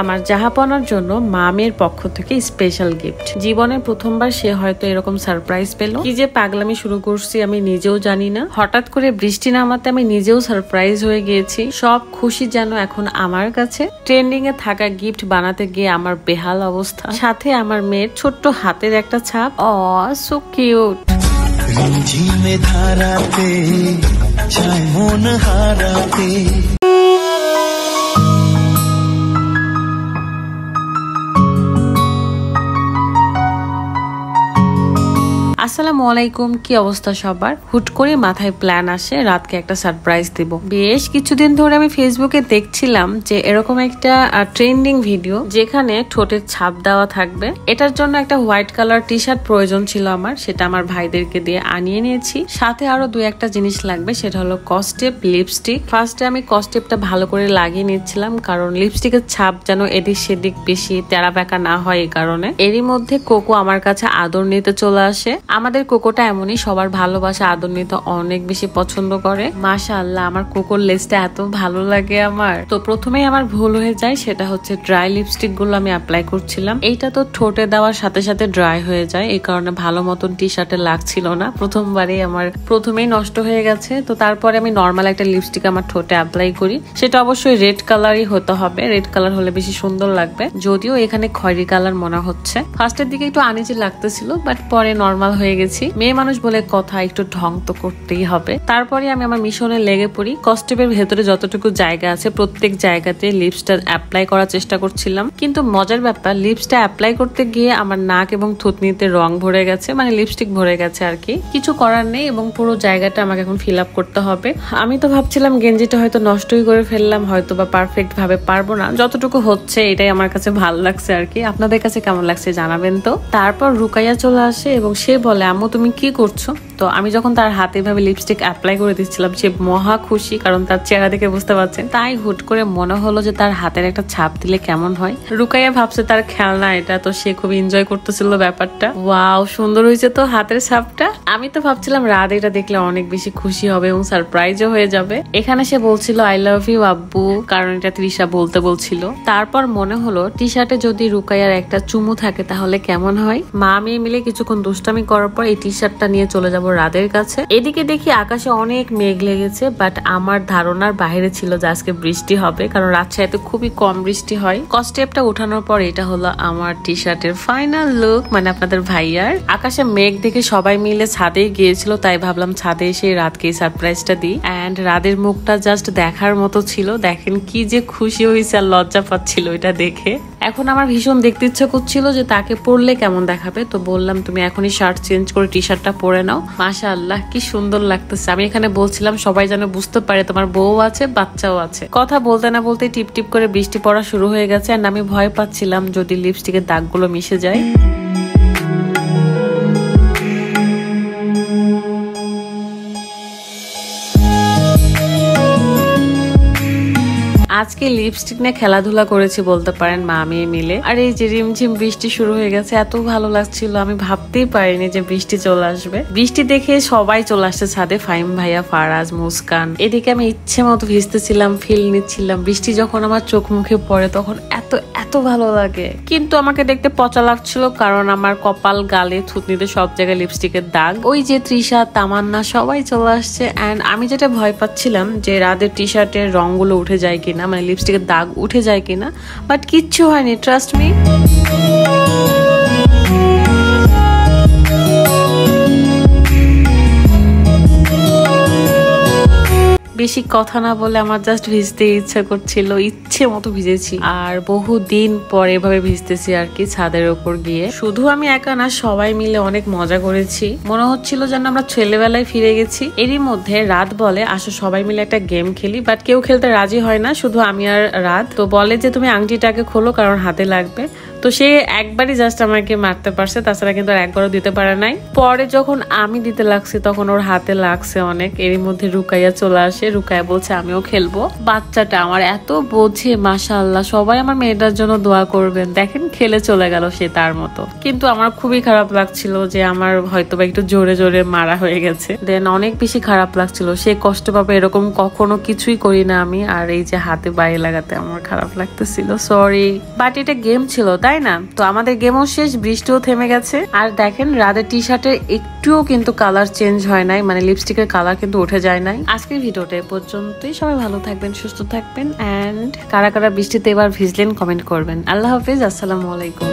আমার জাহাপনার জন্য মামের পক্ষ থেকে স্পেশাল গিফট। জীবনের প্রথমবার সে হয়তো এরকম সারপ্রাইজ পেল। কি যে পাগলামি শুরু করছি আমি নিজেও জানি না। হঠাৎ করে বৃষ্টি নামাতে আমি নিজেও সারপ্রাইজ হয়ে গিয়েছি। সব খুশি যেন এখন আমার কাছে। ট্রেন্ডিং এ থাকা গিফট বানাতে গিয়ে আমার বেহাল অবস্থা, সাথে আমার মেয়ের ছোট্ট হাতের একটা ছাপ। So cute. ঝিমে ধারাতে চায় মন হারাতে। আসসালামু আলাইকুম, কি অবস্থা সবার? হুট করে মাথায় প্ল্যান আসে রাতকে একটা সারপ্রাইজ দিব। বেশ কিছুদিন ধরে আমি ফেসবুকে দেখছিলাম যে এরকম একটা ট্রেন্ডিং ভিডিও যেখানে ঠোঁটের ছাপ দেওয়া থাকবে। এটার জন্য একটা হোয়াইট কালার টি শার্ট প্রয়োজন ছিল আমার, সেটা আমার ভাইদেরকে দিয়ে আনিয়ে নিয়েছি। সাথে আরো দুই একটা জিনিস লাগবে, সেটা হলো কস্টেপ, লিপস্টিক। ফার্স্টে আমি কস্টেপটা ভালো করে লাগিয়ে নিচ্ছিলাম, কারণ লিপস্টিকের ছাপ যেন এদিক সেদিক বেশি তেরা বেঁকা না হয় এই কারণে। এরই মধ্যে কোকো আমার কাছে আদর নিতে চলে আসে। আমাদের কোকোটা এমনই, সবার ভালোবাসা আদর নিতে অনেক বেশি পছন্দ করে। মাশাআল্লাহ, আমার কোকোর লেজটা এত ভালো লাগে আমার। তো প্রথমেই আমার ভুল হয়ে যায়, সেটা হচ্ছে ড্রাই লিপস্টিক গুলো আমি অ্যাপ্লাই করছিলাম। এইটা তো ঠোঁটে দেওয়ার সাথে সাথে ড্রাই হয়ে যায়, এই কারণে ভালো মতন টি শার্টে লাগছিল না। প্রথমেই নষ্ট হয়ে গেছে। তো তারপরে আমি নর্মাল একটা লিপস্টিক আমার ঠোঁটে অ্যাপ্লাই করি। সেটা অবশ্যই রেড কালারই হতে হবে, রেড কালার হলে বেশি সুন্দর লাগবে। যদিও এখানে খয়েরি কালার মনে হচ্ছে। ফার্স্টের দিকে একটু আনিজি লাগতেছিল, বাট পরে নর্মাল হয়ে গেছি। মেয়ে মানুষ বলে কথা, একটু ঢং তো করতেই হবে। তারপরে আমি আমার মিশনে লেগে পড়ি। কস্টেপের ভেতরে যতটুকু জায়গা আছে প্রত্যেক জায়গাতে লিপসটা অ্যাপ্লাই করার চেষ্টা করছিলাম। কিন্তু মজার ব্যাপার, লিপসটা অ্যাপ্লাই করতে গিয়ে আমার নাক এবং থুতনিতে রং ভরে গেছে, মানে লিপস্টিক ভরে গেছে আর কি। কিছু করার নেই, এবং পুরো জায়গাটা আমাকে এখন ফিল আপ করতে হবে। আমি তো ভাবছিলাম গেঞ্জিটা হয়তো নষ্টই করে ফেললাম, হয়তো বা পারফেক্ট ভাবে পারবো না। যতটুকু হচ্ছে এটাই আমার কাছে ভালো লাগছে আর কি। আপনাদের কাছে কেমন লাগছে জানাবেন তো। তারপর রুকাইয়া চলে আসে এবং সে বলে, আম্মু তুমি কি করছো? তো আমি যখন তার হাতে ভাবে লিপস্টিক অ্যাপ্লাই করে দিচ্ছিলাম, সে মহা খুশি, কারণ তার চেহারা দেখে বুঝতে পারছেন। তাই হুট করে মনে হলো যে তার হাতের একটা ছাপ দিলে কেমন হয়। রুকাইয়া ভাবছে তার খেলনা এটা, তো সে খুব এনজয় করতেছিল ব্যাপারটা। ওয়াও, সুন্দর হয়েছে তো হাতের ছাপটা। আমি তো ভাবছিলাম রাত এটা দেখলে অনেক বেশি খুশি হবে এবং সারপ্রাইজও হয়ে যাবে। এখানে সে বলছিল আই লাভ ইউ আব্বু, কারণ এটা তৃষা বলতে বলছিল। তারপর মনে হলো টি শার্টে যদি রুকাইয়ার একটা চুমু থাকে তাহলে কেমন হয়। মা মেয়ে মিলে কিছুক্ষণ দুষ্টামি করার পর এই টি শার্টটা নিয়ে চলে যাবো রাদের কাছে। এদিকে দেখি আকাশে অনেক মেঘ লেগেছে, বাট আমার ধারণার বাইরে ছিল যে আজকে বৃষ্টি হবে, কারণ রাজশাহীতে খুবই কম বৃষ্টি হয়। কস্টেপটা উঠানোর পর এটা হলো আমার টি শার্টের ফাইনাল লুক, মানে আপনাদের ভাইয়ার। আকাশে মেঘ দেখে সবাই মিলে ছাদে গিয়েছিল, তাই ভাবলাম ছাদে এসে রাতকে সারপ্রাইজটা দিই। অ্যান্ড রাদের মুখটা জাস্ট দেখার মতো ছিল। দেখেন কি যে খুশি হয়েছে আর লজ্জা পাচ্ছিল এটা দেখে। এখন আমার ভীষণ দেখতে ইচ্ছা করছিল যে তাকে পরলে কেমন দেখাবে। তো বললাম তুমি এখনই শার্ট চেঞ্জ করে টি শার্টটা পরে নাও। মাশাআল্লাহ, কি সুন্দর লাগতেছে। আমি এখানে বলছিলাম সবাই যেন বুঝতে পারে তোমার বউ আছে, বাচ্চাও আছে। কথা বলতে না বলতে টিপ টিপ করে বৃষ্টি পড়া শুরু হয়ে গেছে। আর আমি ভয় পাচ্ছিলাম যদি লিপস্টিকের দাগগুলো মিশে যায়। আজকে লিপস্টিক নিয়ে খেলাধুলা করেছি বলতে পারেন মা মেয়ে মিলে। আর এই যে রিমঝিম বৃষ্টি শুরু হয়ে গেছে, এত ভালো লাগছিল। আমি ভাবতেই পারিনি যে বৃষ্টি চলে আসবে। বৃষ্টি দেখে সবাই চলে আসছে ছাদে, ফাহিম ভাইয়া, ফারাজ, মুস্কান। এদিকে আমি ইচ্ছে মতো ভিজতেছিলাম, ফিল নিচ্ছিলাম। বৃষ্টি যখন আমার চোখ মুখে পড়ে তখন এত এত ভালো লাগে। কিন্তু আমাকে দেখতে পচা লাগছিল, কারণ আমার কপাল, গালে, থুতনিতে সব জায়গায় লিপস্টিকের দাগ। ওই যে তৃষা, তামান্না সবাই চলে আসছে। অ্যান্ড আমি যেটা ভয় পাচ্ছিলাম যে রাদের টি শার্টের রঙগুলো উঠে যায় কিনা, মানে লিপস্টিকের দাগ উঠে যায় কিনা, বাট কিচ্ছু হয়নি, ট্রাস্ট মি। বেশি কথা না বলে আমার জাস্ট ভিজতে ইচ্ছা করছিল, ইচ্ছে মতো ভিজেছি। আর বহুদিন পরে এভাবে ভিজতেছি আর কি ছাদের উপর গিয়ে। শুধু আমি একা না, সবাই মিলে অনেক মজা করেছি। মনে হচ্ছিল যেন আমরা ছেলেবেলায় ফিরে গেছি। এরই মধ্যে রাত বলে আসো সবাই মিলে একটা গেম খেলি, বাট কেউ খেলতে রাজি হয় না, শুধু আমি আর রাত। তো বলে যে তুমি আংটিটাকে খোলো কারণ হাতে লাগবে। তো সে একবারই জাস্ট আমাকে মারতে পারছে, তাছাড়া কিন্তু আর একবারও দিতে পারে নাই। পরে যখন আমি দিতে লাগছি তখন ওর হাতে লাগছে অনেক। এর মধ্যে রুকাইয়া চলে আসে, রুকাইয়া বলছে আমিও খেলবো। বাচ্চাটা আমার এত বোঝে, মাশাআল্লাহ। সবাই আমার মেয়েটার জন্য দোয়া করবেন। দেখেন খেলে চলে গেল সে তার মতো। কিন্তু আমার খুবই খারাপ লাগছিল যে আমার হয়তো বা একটু জোরে জোরে মারা হয়ে গেছে। দেন অনেক বেশি খারাপ লাগছিল, সে কষ্ট পাবে এরকম কখনো কিছুই করি না আমি। আর এই যে হাতে বাইরে লাগাতে আমার খারাপ লাগতেছিল, সরি। বাট এটা গেম ছিল তাই না? তো আমাদের গেমও শেষ, বৃষ্টিও থেমে গেছে। আর দেখেন রাদের টি শার্টের একটুও কিন্তু কালার চেঞ্জ হয় নাই, মানে লিপস্টিকের কালার কিন্তু উঠে যায় নাই। আজকের ভিডিওটা এ পর্যন্তই। সবাই ভালো থাকবেন, সুস্থ থাকবেন, এন্ড কারা কারা বৃষ্টিতে এবার ভিজলেন কমেন্ট করবেন। আল্লাহ হাফিজ, আসসালামু আলাইকুম।